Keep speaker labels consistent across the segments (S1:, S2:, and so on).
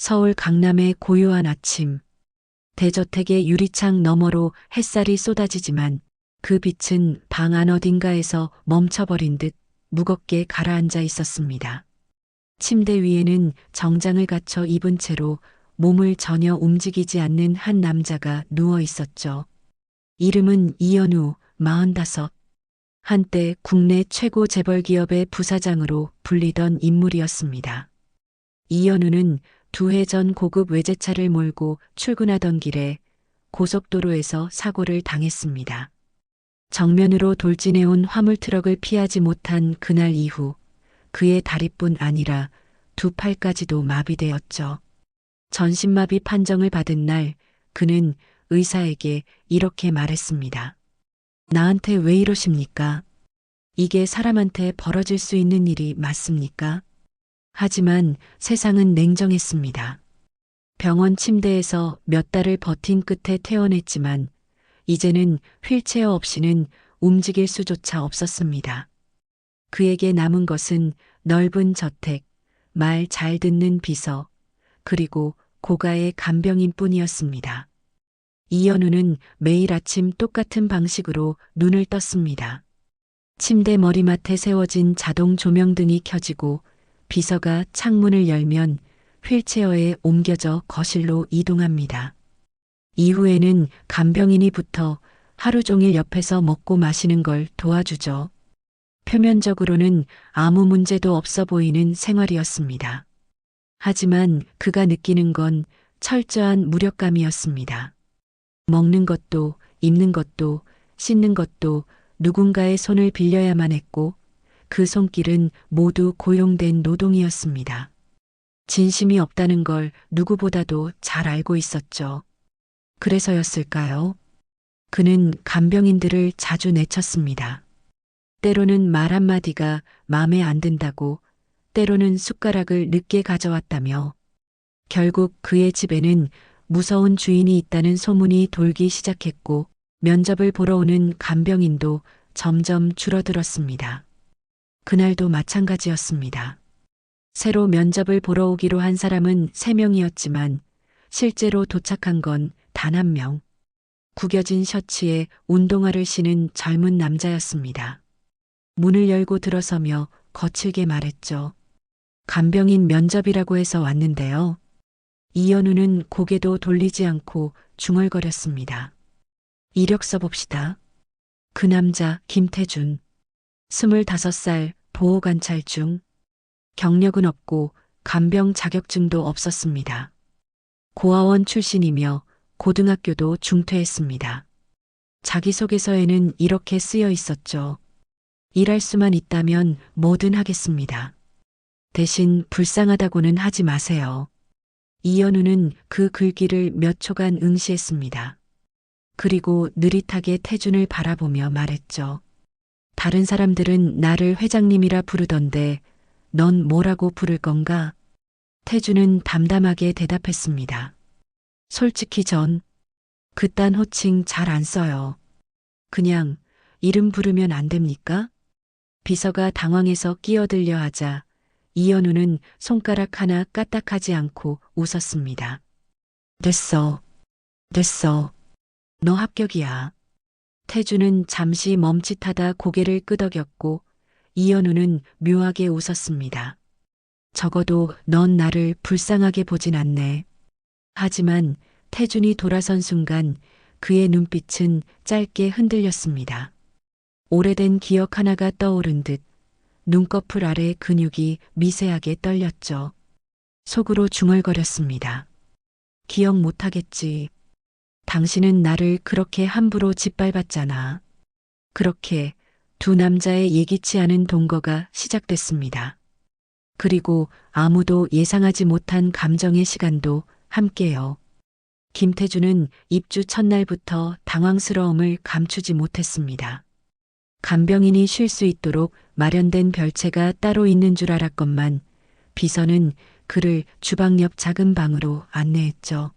S1: 서울 강남의 고요한 아침. 대저택의 유리창 너머로 햇살이 쏟아지지만 그 빛은 방 안 어딘가에서 멈춰버린 듯 무겁게 가라앉아 있었습니다. 침대 위에는 정장을 갖춰 입은 채로 몸을 전혀 움직이지 않는 한 남자가 누워 있었죠. 이름은 이현우, 45. 한때 국내 최고 재벌 기업의 부사장으로 불리던 인물이었습니다. 이현우는 2해 전 고급 외제차를 몰고 출근하던 길에 고속도로에서 사고를 당했습니다. 정면으로 돌진해온 화물트럭을 피하지 못한 그날 이후 그의 다리뿐 아니라 두 팔까지도 마비되었죠. 전신마비 판정을 받은 날 그는 의사에게 이렇게 말했습니다. 나한테 왜 이러십니까? 이게 사람한테 벌어질 수 있는 일이 맞습니까? 하지만 세상은 냉정했습니다. 병원 침대에서 몇 달을 버틴 끝에 퇴원했지만 이제는 휠체어 없이는 움직일 수조차 없었습니다. 그에게 남은 것은 넓은 저택, 말 잘 듣는 비서, 그리고 고가의 간병인 뿐이었습니다. 이현우는 매일 아침 똑같은 방식으로 눈을 떴습니다. 침대 머리맡에 세워진 자동 조명등이 켜지고 비서가 창문을 열면 휠체어에 옮겨져 거실로 이동합니다. 이후에는 간병인이 붙어 하루 종일 옆에서 먹고 마시는 걸 도와주죠. 표면적으로는 아무 문제도 없어 보이는 생활이었습니다. 하지만 그가 느끼는 건 철저한 무력감이었습니다. 먹는 것도, 입는 것도, 씻는 것도 누군가의 손을 빌려야만 했고 그 손길은 모두 고용된 노동이었습니다. 진심이 없다는 걸 누구보다도 잘 알고 있었죠. 그래서였을까요? 그는 간병인들을 자주 내쳤습니다. 때로는 말 한마디가 마음에 안 든다고, 때로는 숟가락을 늦게 가져왔다며, 결국 그의 집에는 무서운 주인이 있다는 소문이 돌기 시작했고, 면접을 보러 오는 간병인도 점점 줄어들었습니다. 그날도 마찬가지였습니다. 새로 면접을 보러 오기로 한 사람은 3명이었지만 실제로 도착한 건 단 1명. 구겨진 셔츠에 운동화를 신은 젊은 남자였습니다. 문을 열고 들어서며 거칠게 말했죠. 간병인 면접이라고 해서 왔는데요. 이현우는 고개도 돌리지 않고 중얼거렸습니다. 이력서 봅시다. 그 남자 김태준. 25살 보호관찰 중. 경력은 없고 간병 자격증도 없었습니다. 고아원 출신이며 고등학교도 중퇴했습니다. 자기소개서에는 이렇게 쓰여 있었죠. 일할 수만 있다면 뭐든 하겠습니다. 대신 불쌍하다고는 하지 마세요. 이현우는 그 글귀를 몇 초간 응시했습니다. 그리고 느릿하게 태준을 바라보며 말했죠. 다른 사람들은 나를 회장님이라 부르던데 넌 뭐라고 부를 건가? 태준은 담담하게 대답했습니다. 솔직히 전 그딴 호칭 잘 안 써요. 그냥 이름 부르면 안 됩니까? 비서가 당황해서 끼어들려 하자 이현우는 손가락 하나 까딱하지 않고 웃었습니다. 됐어. 됐어. 너 합격이야. 태주는 잠시 멈칫하다 고개를 끄덕였고 이현우는 묘하게 웃었습니다. 적어도 넌 나를 불쌍하게 보진 않네. 하지만 태준이 돌아선 순간 그의 눈빛은 짧게 흔들렸습니다. 오래된 기억 하나가 떠오른 듯 눈꺼풀 아래 근육이 미세하게 떨렸죠. 속으로 중얼거렸습니다. 기억 못하겠지. 당신은 나를 그렇게 함부로 짓밟았잖아. 그렇게 두 남자의 예기치 않은 동거가 시작됐습니다. 그리고 아무도 예상하지 못한 감정의 시간도 함께요. 김태준은 입주 첫날부터 당황스러움을 감추지 못했습니다. 간병인이 쉴 수 있도록 마련된 별채가 따로 있는 줄 알았건만 비서는 그를 주방 옆 작은 방으로 안내했죠.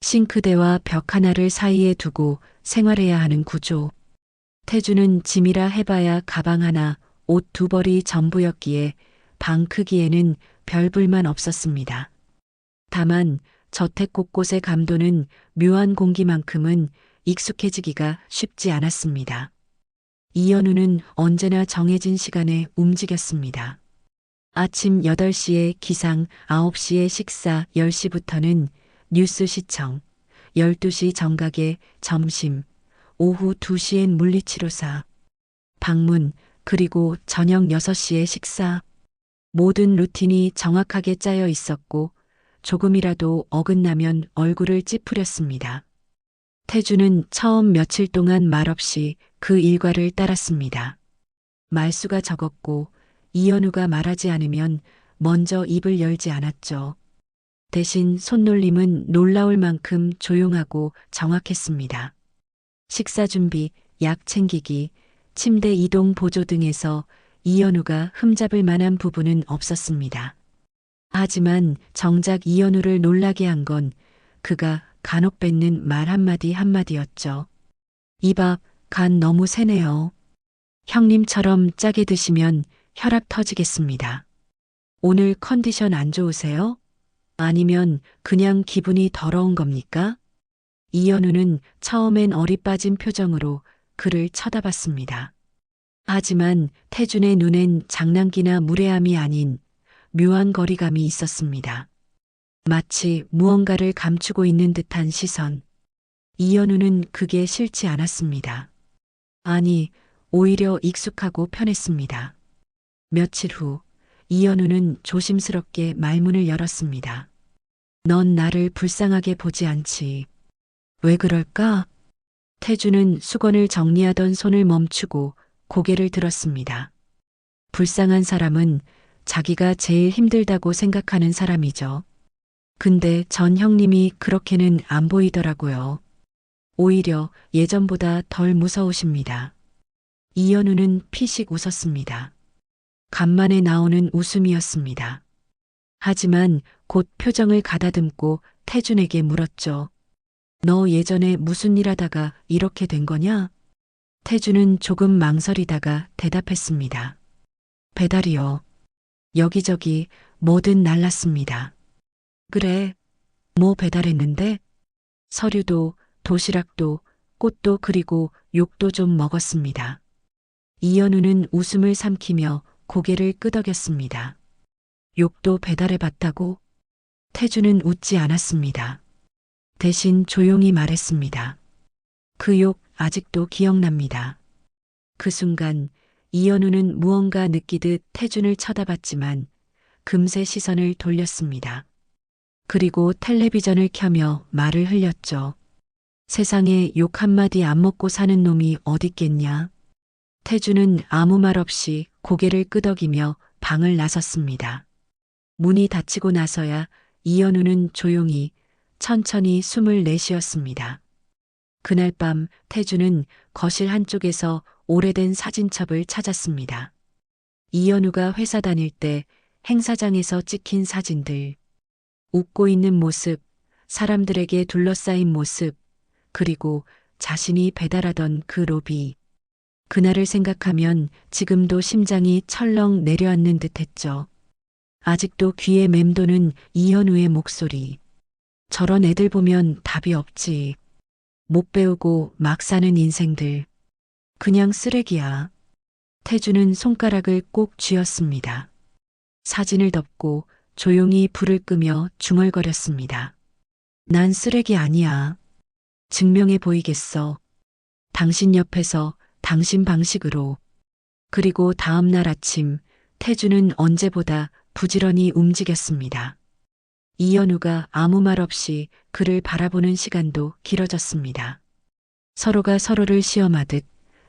S1: 싱크대와 벽 하나를 사이에 두고 생활해야 하는 구조. 태주는 짐이라 해봐야 가방 하나, 옷 2벌이 전부였기에 방 크기에는 별 불만 없었습니다. 다만 저택 곳곳의 감도는 묘한 공기만큼은 익숙해지기가 쉽지 않았습니다. 이현우는 언제나 정해진 시간에 움직였습니다. 아침 8시에 기상, 9시에 식사, 10시부터는 뉴스 시청, 12시 정각에 점심, 오후 2시엔 물리치료사, 방문, 그리고 저녁 6시에 식사. 모든 루틴이 정확하게 짜여 있었고 조금이라도 어긋나면 얼굴을 찌푸렸습니다. 태주는 처음 며칠 동안 말없이 그 일과를 따랐습니다. 말수가 적었고 이현우가 말하지 않으면 먼저 입을 열지 않았죠. 대신 손놀림은 놀라울 만큼 조용하고 정확했습니다. 식사 준비, 약 챙기기, 침대 이동 보조 등에서 이현우가 흠잡을 만한 부분은 없었습니다. 하지만 정작 이현우를 놀라게 한 건 그가 간혹 뱉는 말 한마디 한마디였죠. 이 밥, 간 너무 세네요. 형님처럼 짜게 드시면 혈압 터지겠습니다. 오늘 컨디션 안 좋으세요? 아니면 그냥 기분이 더러운 겁니까? 이현우는 처음엔 어리 빠진 표정으로 그를 쳐다봤습니다. 하지만 태준의 눈엔 장난기나 무례함이 아닌 묘한 거리감이 있었습니다. 마치 무언가를 감추고 있는 듯한 시선. 이현우는 그게 싫지 않았습니다. 아니, 오히려 익숙하고 편했습니다. 며칠 후, 이현우는 조심스럽게 말문을 열었습니다. 넌 나를 불쌍하게 보지 않지. 왜 그럴까? 태주는 수건을 정리하던 손을 멈추고 고개를 들었습니다. 불쌍한 사람은 자기가 제일 힘들다고 생각하는 사람이죠. 근데 전 형님이 그렇게는 안 보이더라고요. 오히려 예전보다 덜 무서우십니다. 이현우는 피식 웃었습니다. 간만에 나오는 웃음이었습니다. 하지만 곧 표정을 가다듬고 태준에게 물었죠. 너 예전에 무슨 일 하다가 이렇게 된 거냐? 태준은 조금 망설이다가 대답했습니다. 배달이요. 여기저기 뭐든 날랐습니다. 그래, 뭐 배달했는데? 서류도, 도시락도, 꽃도 그리고 욕도 좀 먹었습니다. 이현우는 웃음을 삼키며 고개를 끄덕였습니다. 욕도 배달해봤다고? 태주는 웃지 않았습니다. 대신 조용히 말했습니다. 그 욕 아직도 기억납니다. 그 순간 이현우는 무언가 느끼듯 태준을 쳐다봤지만 금세 시선을 돌렸습니다. 그리고 텔레비전을 켜며 말을 흘렸죠. 세상에 욕 한마디 안 먹고 사는 놈이 어딨겠냐. 태주는 아무 말 없이 고개를 끄덕이며 방을 나섰습니다. 문이 닫히고 나서야 이현우는 조용히 천천히 숨을 내쉬었습니다. 그날 밤 태주는 거실 한쪽에서 오래된 사진첩을 찾았습니다. 이현우가 회사 다닐 때 행사장에서 찍힌 사진들, 웃고 있는 모습, 사람들에게 둘러싸인 모습, 그리고 자신이 배달하던 그 로비. 그날을 생각하면 지금도 심장이 철렁 내려앉는 듯했죠. 아직도 귀에 맴도는 이현우의 목소리. 저런 애들 보면 답이 없지. 못 배우고 막 사는 인생들. 그냥 쓰레기야. 태주는 손가락을 꼭 쥐었습니다. 사진을 덮고 조용히 불을 끄며 중얼거렸습니다. 난 쓰레기 아니야. 증명해 보이겠어. 당신 옆에서 당신 방식으로. 그리고 다음 날 아침 태주는 언제보다 부지런히 움직였습니다. 이현우가 아무 말 없이 그를 바라보는 시간도 길어졌습니다. 서로가 서로를 시험하듯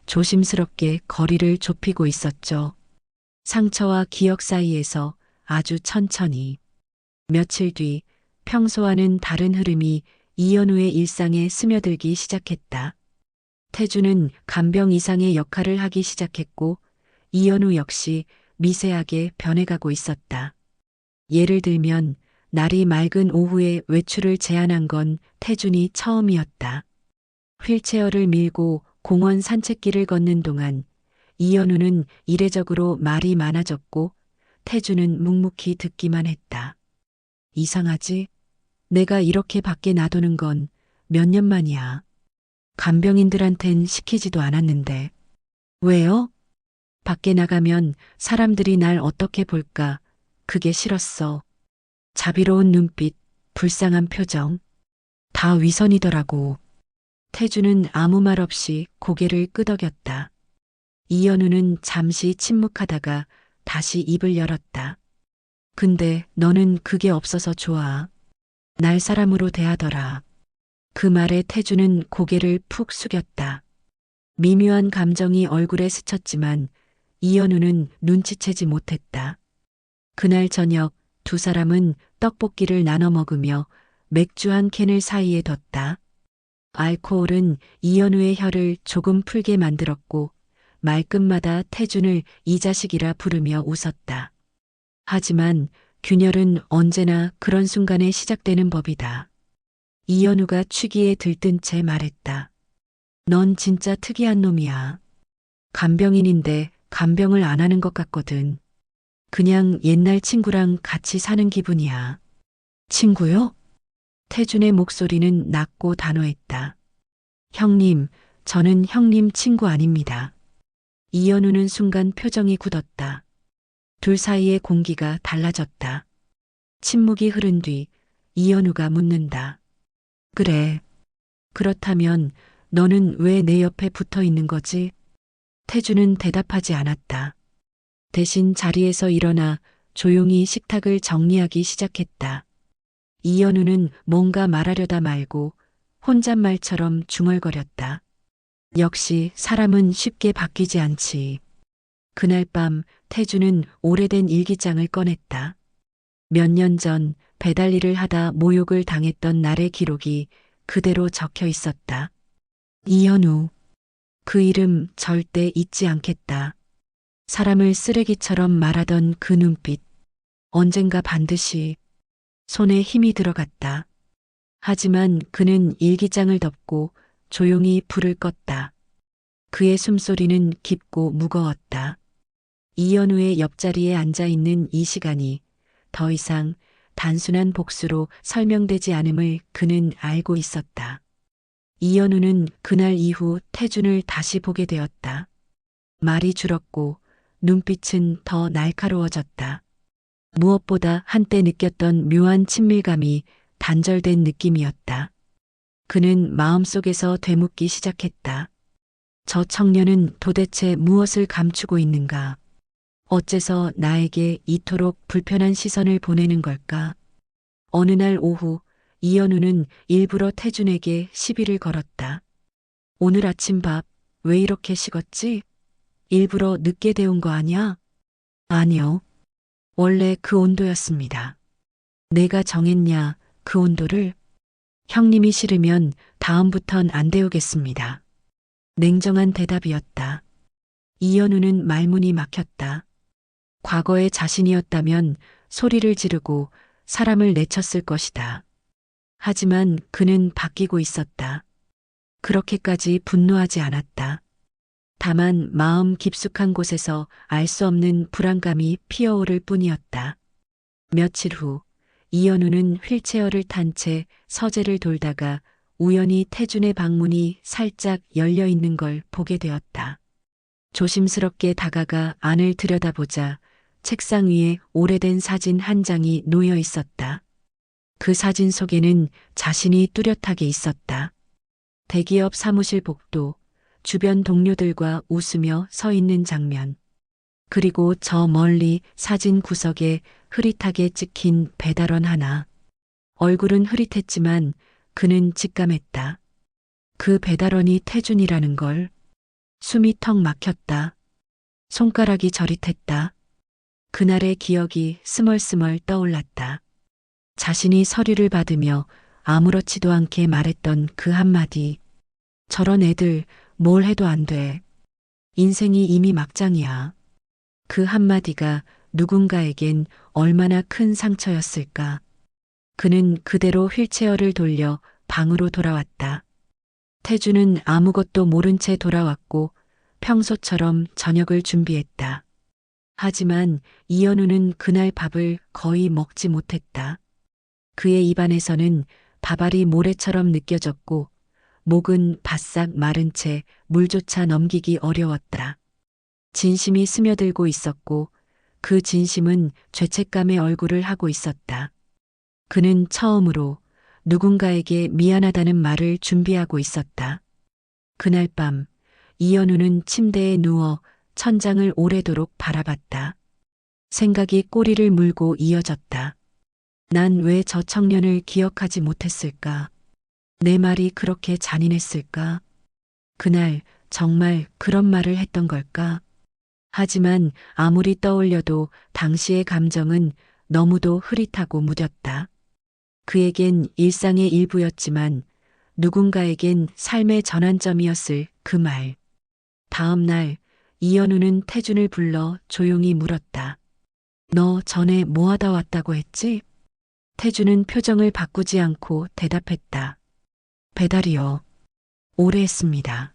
S1: 조심스럽게 거리를 좁히고 있었죠. 상처와 기억 사이에서 아주 천천히. 며칠 뒤 평소와는 다른 흐름이 이현우의 일상에 스며들기 시작했다. 태주는 간병 이상의 역할을 하기 시작했고 이현우 역시 미세하게 변해가고 있었다. 예를 들면 날이 맑은 오후에 외출을 제안한 건 태준이 처음이었다. 휠체어를 밀고 공원 산책길을 걷는 동안 이현우는 이례적으로 말이 많아졌고 태준은 묵묵히 듣기만 했다. 이상하지? 내가 이렇게 밖에 놔두는 건 몇 년 만이야. 간병인들한텐 시키지도 않았는데. 왜요? 밖에 나가면 사람들이 날 어떻게 볼까? 그게 싫었어. 자비로운 눈빛, 불쌍한 표정. 다 위선이더라고. 태주는 아무 말 없이 고개를 끄덕였다. 이현우는 잠시 침묵하다가 다시 입을 열었다. 근데 너는 그게 없어서 좋아. 날 사람으로 대하더라. 그 말에 태주는 고개를 푹 숙였다. 미묘한 감정이 얼굴에 스쳤지만 이현우는 눈치채지 못했다. 그날 저녁 두 사람은 떡볶이를 나눠 먹으며 맥주 한 캔을 사이에 뒀다. 알코올은 이현우의 혀를 조금 풀게 만들었고 말끝마다 태준을 이 자식이라 부르며 웃었다. 하지만 균열은 언제나 그런 순간에 시작되는 법이다. 이현우가 취기에 들뜬 채 말했다. 넌 진짜 특이한 놈이야. 간병인인데 간병을 안 하는 것 같거든. 그냥 옛날 친구랑 같이 사는 기분이야. 친구요? 태준의 목소리는 낮고 단호했다. 형님, 저는 형님 친구 아닙니다. 이현우는 순간 표정이 굳었다. 둘 사이의 공기가 달라졌다. 침묵이 흐른 뒤 이현우가 묻는다. 그래. 그렇다면 너는 왜 내 옆에 붙어 있는 거지? 태주는 대답하지 않았다. 대신 자리에서 일어나 조용히 식탁을 정리하기 시작했다. 이현우는 뭔가 말하려다 말고 혼잣말처럼 중얼거렸다. 역시 사람은 쉽게 바뀌지 않지. 그날 밤 태주는 오래된 일기장을 꺼냈다. 몇 년 전 배달 일을 하다 모욕을 당했던 날의 기록이 그대로 적혀 있었다. 이현우. 그 이름 절대 잊지 않겠다. 사람을 쓰레기처럼 말하던 그 눈빛. 언젠가 반드시 손에 힘이 들어갔다. 하지만 그는 일기장을 덮고 조용히 불을 껐다. 그의 숨소리는 깊고 무거웠다. 이현우의 옆자리에 앉아 있는 이 시간이 더 이상 단순한 복수로 설명되지 않음을 그는 알고 있었다. 이현우는 그날 이후 태준을 다시 보게 되었다. 말이 줄었고 눈빛은 더 날카로워졌다. 무엇보다 한때 느꼈던 묘한 친밀감이 단절된 느낌이었다. 그는 마음속에서 되묻기 시작했다. 저 청년은 도대체 무엇을 감추고 있는가? 어째서 나에게 이토록 불편한 시선을 보내는 걸까? 어느 날 오후 이현우는 일부러 태준에게 시비를 걸었다. 오늘 아침 밥 왜 이렇게 식었지? 일부러 늦게 데운 거 아니야? 아니요. 원래 그 온도였습니다. 내가 정했냐, 그 온도를? 형님이 싫으면 다음부턴 안 데우겠습니다. 냉정한 대답이었다. 이현우는 말문이 막혔다. 과거의 자신이었다면 소리를 지르고 사람을 내쳤을 것이다. 하지만 그는 바뀌고 있었다. 그렇게까지 분노하지 않았다. 다만 마음 깊숙한 곳에서 알 수 없는 불안감이 피어오를 뿐이었다. 며칠 후 이현우는 휠체어를 탄 채 서재를 돌다가 우연히 태준의 방문이 살짝 열려 있는 걸 보게 되었다. 조심스럽게 다가가 안을 들여다보자 책상 위에 오래된 사진 한 장이 놓여 있었다. 그 사진 속에는 자신이 뚜렷하게 있었다. 대기업 사무실 복도, 주변 동료들과 웃으며 서 있는 장면. 그리고 저 멀리 사진 구석에 흐릿하게 찍힌 배달원 하나. 얼굴은 흐릿했지만 그는 직감했다. 그 배달원이 태준이라는 걸. 숨이 턱 막혔다. 손가락이 저릿했다. 그날의 기억이 스멀스멀 떠올랐다. 자신이 서류를 받으며 아무렇지도 않게 말했던 그 한마디. 저런 애들 뭘 해도 안 돼. 인생이 이미 막장이야. 그 한마디가 누군가에겐 얼마나 큰 상처였을까. 그는 그대로 휠체어를 돌려 방으로 돌아왔다. 태주는 아무것도 모른 채 돌아왔고 평소처럼 저녁을 준비했다. 하지만 이현우는 그날 밥을 거의 먹지 못했다. 그의 입안에서는 밥알이 모래처럼 느껴졌고 목은 바싹 마른 채 물조차 넘기기 어려웠다. 진심이 스며들고 있었고 그 진심은 죄책감의 얼굴을 하고 있었다. 그는 처음으로 누군가에게 미안하다는 말을 준비하고 있었다. 그날 밤 이현우는 침대에 누워 천장을 오래도록 바라봤다. 생각이 꼬리를 물고 이어졌다. 난 왜 저 청년을 기억하지 못했을까? 내 말이 그렇게 잔인했을까? 그날 정말 그런 말을 했던 걸까? 하지만 아무리 떠올려도 당시의 감정은 너무도 흐릿하고 무뎠다. 그에겐 일상의 일부였지만 누군가에겐 삶의 전환점이었을 그 말. 다음 날 이현우는 태준을 불러 조용히 물었다. 너 전에 뭐 하다 왔다고 했지? 태준은 표정을 바꾸지 않고 대답했다. 배달이요. 오래 했습니다.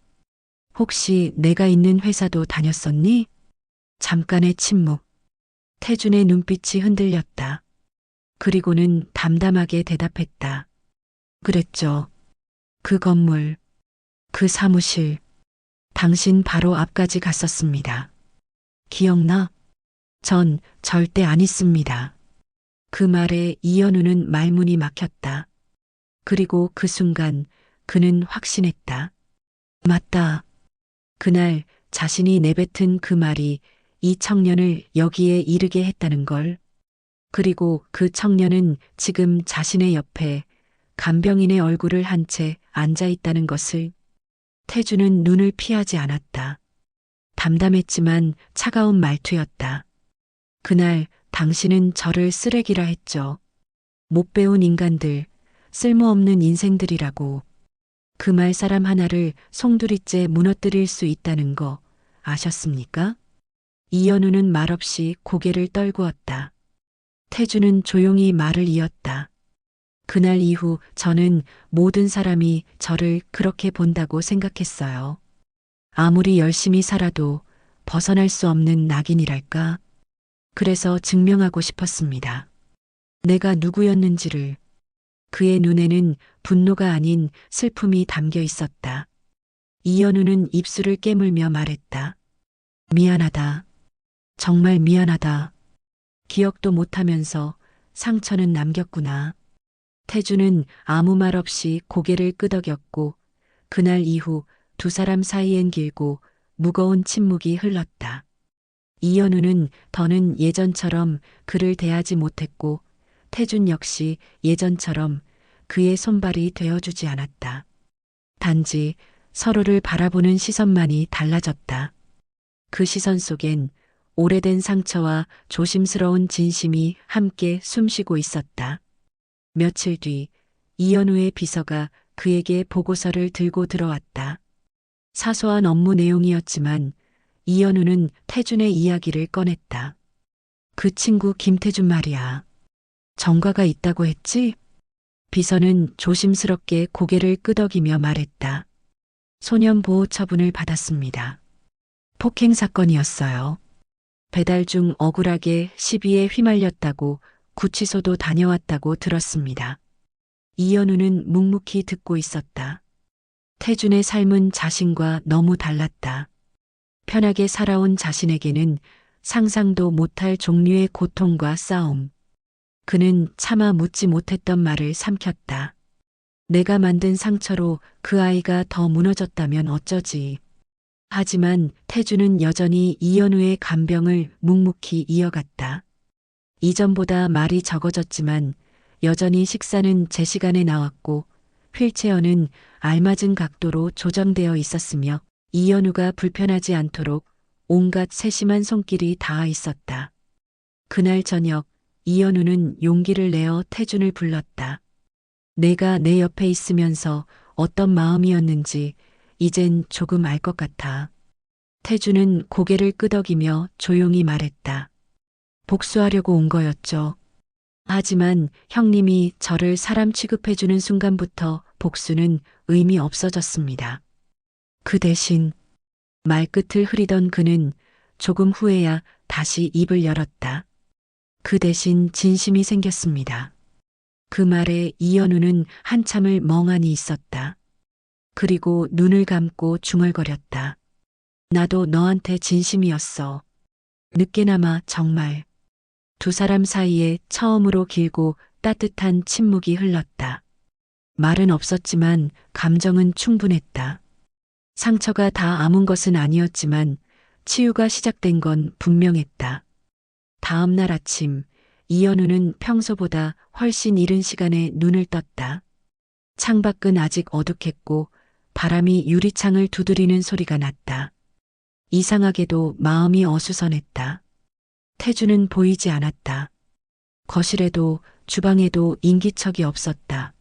S1: 혹시 내가 있는 회사도 다녔었니? 잠깐의 침묵. 태준의 눈빛이 흔들렸다. 그리고는 담담하게 대답했다. 그랬죠. 그 건물, 그 사무실, 당신 바로 앞까지 갔었습니다. 기억나? 전 절대 안 있습니다. 그 말에 이현우는 말문이 막혔다. 그리고 그 순간 그는 확신했다. 맞다. 그날 자신이 내뱉은 그 말이 이 청년을 여기에 이르게 했다는 걸. 그리고 그 청년은 지금 자신의 옆에 간병인의 얼굴을 한 채 앉아 있다는 것을. 태주는 눈을 피하지 않았다. 담담했지만 차가운 말투였다. 그날 당신은 저를 쓰레기라 했죠. 못 배운 인간들, 쓸모없는 인생들이라고. 그 말 사람 하나를 송두리째 무너뜨릴 수 있다는 거 아셨습니까? 이현우는 말없이 고개를 떨구었다. 태주는 조용히 말을 이었다. 그날 이후 저는 모든 사람이 저를 그렇게 본다고 생각했어요. 아무리 열심히 살아도 벗어날 수 없는 낙인이랄까. 그래서 증명하고 싶었습니다. 내가 누구였는지를. 그의 눈에는 분노가 아닌 슬픔이 담겨 있었다. 이현우는 입술을 깨물며 말했다. 미안하다. 정말 미안하다. 기억도 못하면서 상처는 남겼구나. 태주는 아무 말 없이 고개를 끄덕였고 그날 이후 두 사람 사이엔 길고 무거운 침묵이 흘렀다. 이현우는 더는 예전처럼 그를 대하지 못했고 태준 역시 예전처럼 그의 손발이 되어주지 않았다. 단지 서로를 바라보는 시선만이 달라졌다. 그 시선 속엔 오래된 상처와 조심스러운 진심이 함께 숨쉬고 있었다. 며칠 뒤 이현우의 비서가 그에게 보고서를 들고 들어왔다. 사소한 업무 내용이었지만 이현우는 태준의 이야기를 꺼냈다. 그 친구 김태준 말이야. 전과가 있다고 했지? 비서는 조심스럽게 고개를 끄덕이며 말했다. 소년보호 처분을 받았습니다. 폭행 사건이었어요. 배달 중 억울하게 시비에 휘말렸다고 구치소도 다녀왔다고 들었습니다. 이현우는 묵묵히 듣고 있었다. 태준의 삶은 자신과 너무 달랐다. 편하게 살아온 자신에게는 상상도 못할 종류의 고통과 싸움. 그는 차마 묻지 못했던 말을 삼켰다. 내가 만든 상처로 그 아이가 더 무너졌다면 어쩌지. 하지만 태주는 여전히 이현우의 간병을 묵묵히 이어갔다. 이전보다 말이 적어졌지만 여전히 식사는 제 시간에 나왔고 휠체어는 알맞은 각도로 조정되어 있었으며 이현우가 불편하지 않도록 온갖 세심한 손길이 닿아 있었다. 그날 저녁 이현우는 용기를 내어 태준을 불렀다. 내가 내 옆에 있으면서 어떤 마음이었는지 이젠 조금 알 것 같아. 태준은 고개를 끄덕이며 조용히 말했다. 복수하려고 온 거였죠. 하지만 형님이 저를 사람 취급해주는 순간부터 복수는 의미 없어졌습니다. 그 대신 말끝을 흐리던 그는 조금 후에야 다시 입을 열었다. 그 대신 진심이 생겼습니다. 그 말에 이현우는 한참을 멍하니 있었다. 그리고 눈을 감고 중얼거렸다. 나도 너한테 진심이었어. 늦게나마 정말. 두 사람 사이에 처음으로 길고 따뜻한 침묵이 흘렀다. 말은 없었지만 감정은 충분했다. 상처가 다 아문 것은 아니었지만 치유가 시작된 건 분명했다. 다음 날 아침, 이현우는 평소보다 훨씬 이른 시간에 눈을 떴다. 창밖은 아직 어둑했고 바람이 유리창을 두드리는 소리가 났다. 이상하게도 마음이 어수선했다. 태주는 보이지 않았다. 거실에도 주방에도 인기척이 없었다.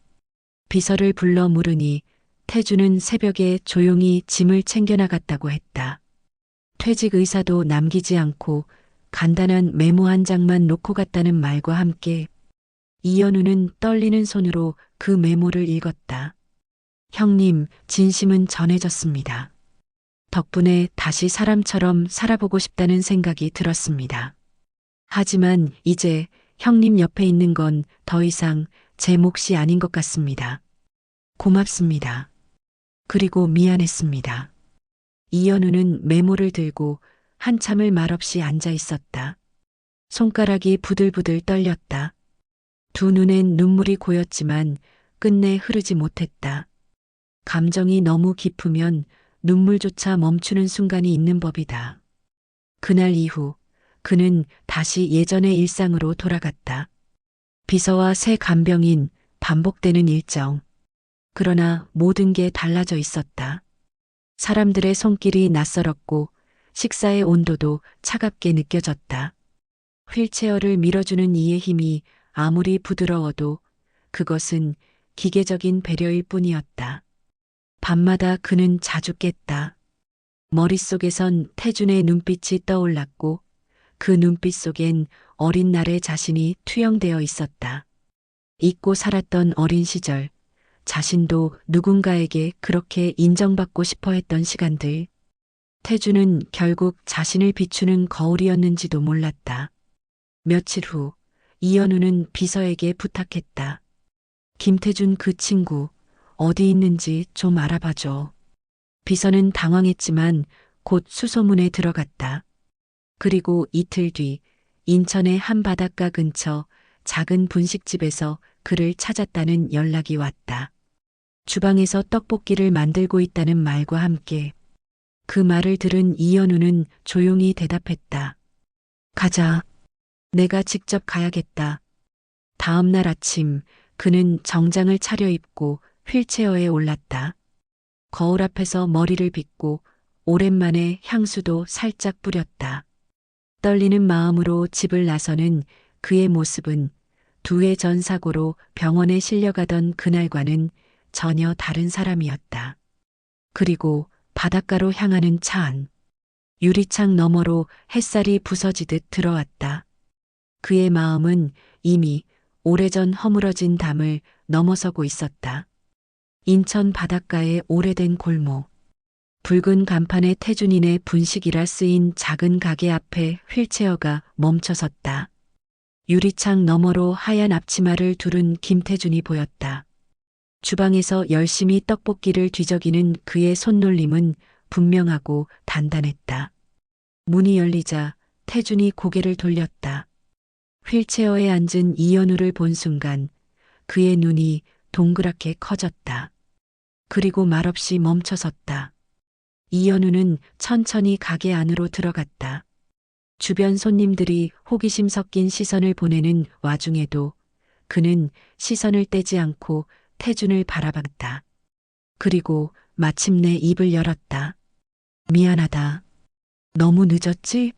S1: 비서를 불러 물으니 태주는 새벽에 조용히 짐을 챙겨나갔다고 했다. 퇴직 의사도 남기지 않고 간단한 메모 한 장만 놓고 갔다는 말과 함께 이현우는 떨리는 손으로 그 메모를 읽었다. 형님, 진심은 전해졌습니다. 덕분에 다시 사람처럼 살아보고 싶다는 생각이 들었습니다. 하지만 이제 형님 옆에 있는 건 더 이상 제 몫이 아닌 것 같습니다. 고맙습니다. 그리고 미안했습니다. 이현우는 메모를 들고 한참을 말없이 앉아 있었다. 손가락이 부들부들 떨렸다. 두 눈엔 눈물이 고였지만 끝내 흐르지 못했다. 감정이 너무 깊으면 눈물조차 멈추는 순간이 있는 법이다. 그날 이후 그는 다시 예전의 일상으로 돌아갔다. 비서와 새 간병인, 반복되는 일정. 그러나 모든 게 달라져 있었다. 사람들의 손길이 낯설었고 식사의 온도도 차갑게 느껴졌다. 휠체어를 밀어주는 이의 힘이 아무리 부드러워도 그것은 기계적인 배려일 뿐이었다. 밤마다 그는 자주 깼다. 머릿속에선 태준의 눈빛이 떠올랐고 그 눈빛 속엔 어린 날의 자신이 투영되어 있었다. 잊고 살았던 어린 시절, 자신도 누군가에게 그렇게 인정받고 싶어 했던 시간들. 태주는 결국 자신을 비추는 거울이었는지도 몰랐다. 며칠 후, 이현우는 비서에게 부탁했다. 김태준 그 친구, 어디 있는지 좀 알아봐줘. 비서는 당황했지만 곧 수소문에 들어갔다. 그리고 이틀 뒤, 인천의 한 바닷가 근처 작은 분식집에서 그를 찾았다는 연락이 왔다. 주방에서 떡볶이를 만들고 있다는 말과 함께 그 말을 들은 이현우는 조용히 대답했다. 가자. 내가 직접 가야겠다. 다음 날 아침 그는 정장을 차려입고 휠체어에 올랐다. 거울 앞에서 머리를 빗고 오랜만에 향수도 살짝 뿌렸다. 떨리는 마음으로 집을 나서는 그의 모습은 2해 전 사고로 병원에 실려가던 그날과는 전혀 다른 사람이었다. 그리고 바닷가로 향하는 차 안. 유리창 너머로 햇살이 부서지듯 들어왔다. 그의 마음은 이미 오래전 허물어진 담을 넘어서고 있었다. 인천 바닷가의 오래된 골목. 붉은 간판에 태준인의 분식이라 쓰인 작은 가게 앞에 휠체어가 멈춰섰다. 유리창 너머로 하얀 앞치마를 두른 김태준이 보였다. 주방에서 열심히 떡볶이를 뒤적이는 그의 손놀림은 분명하고 단단했다. 문이 열리자 태준이 고개를 돌렸다. 휠체어에 앉은 이현우를 본 순간 그의 눈이 동그랗게 커졌다. 그리고 말없이 멈춰섰다. 이현우는 천천히 가게 안으로 들어갔다. 주변 손님들이 호기심 섞인 시선을 보내는 와중에도 그는 시선을 떼지 않고 태준을 바라봤다. 그리고 마침내 입을 열었다. 미안하다. 너무 늦었지?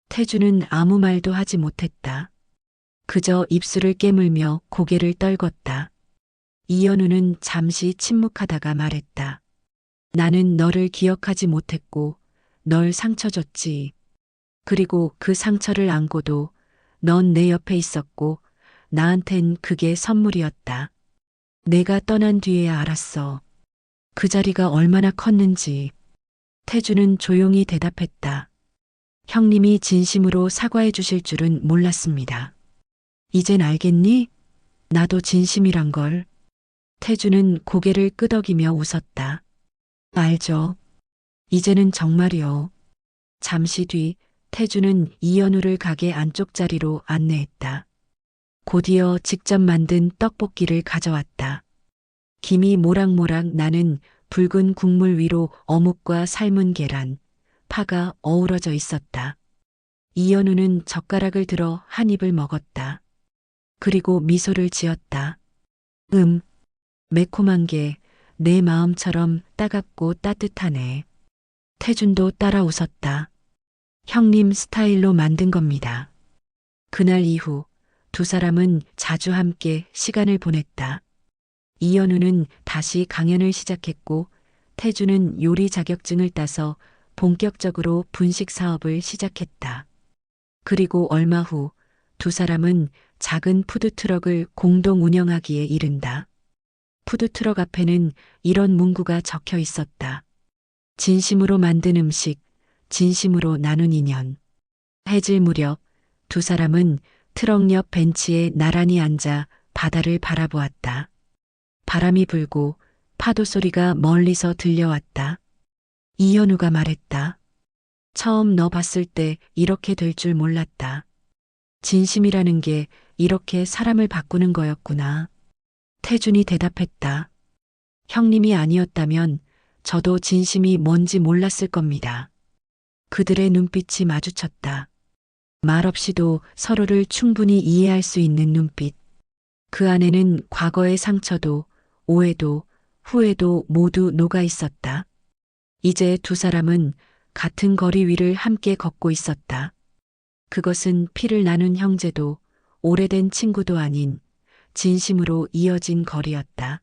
S1: 태준은 아무 말도 하지 못했다. 그저 입술을 깨물며 고개를 떨궜다. 이현우는 잠시 침묵하다가 말했다. 나는 너를 기억하지 못했고 널 상처 줬지. 그리고 그 상처를 안고도 넌 내 옆에 있었고 나한텐 그게 선물이었다. 내가 떠난 뒤에야 알았어. 그 자리가 얼마나 컸는지. 태주는 조용히 대답했다. 형님이 진심으로 사과해 주실 줄은 몰랐습니다. 이젠 알겠니? 나도 진심이란 걸. 태주는 고개를 끄덕이며 웃었다. 알죠. 이제는 정말이요. 잠시 뒤 태주는 이현우를 가게 안쪽 자리로 안내했다. 곧이어 직접 만든 떡볶이를 가져왔다. 김이 모락모락 나는 붉은 국물 위로 어묵과 삶은 계란, 파가 어우러져 있었다. 이현우는 젓가락을 들어 한 입을 먹었다. 그리고 미소를 지었다. 매콤한 게 내 마음처럼 따갑고 따뜻하네. 태준도 따라 웃었다. 형님 스타일로 만든 겁니다. 그날 이후 두 사람은 자주 함께 시간을 보냈다. 이현우는 다시 강연을 시작했고 태주는 요리 자격증을 따서 본격적으로 분식 사업을 시작했다. 그리고 얼마 후 두 사람은 작은 푸드트럭을 공동 운영하기에 이른다. 푸드트럭 앞에는 이런 문구가 적혀 있었다. 진심으로 만든 음식, 진심으로 나눈 인연. 해질 무렵 두 사람은 트럭 옆 벤치에 나란히 앉아 바다를 바라보았다. 바람이 불고 파도 소리가 멀리서 들려왔다. 이현우가 말했다. 처음 너 봤을 때 이렇게 될 줄 몰랐다. 진심이라는 게 이렇게 사람을 바꾸는 거였구나. 태준이 대답했다. 형님이 아니었다면 저도 진심이 뭔지 몰랐을 겁니다. 그들의 눈빛이 마주쳤다. 말없이도 서로를 충분히 이해할 수 있는 눈빛. 그 안에는 과거의 상처도 오해도 후회도 모두 녹아 있었다. 이제 두 사람은 같은 거리 위를 함께 걷고 있었다. 그것은 피를 나눈 형제도 오래된 친구도 아닌 진심으로 이어진 거리였다.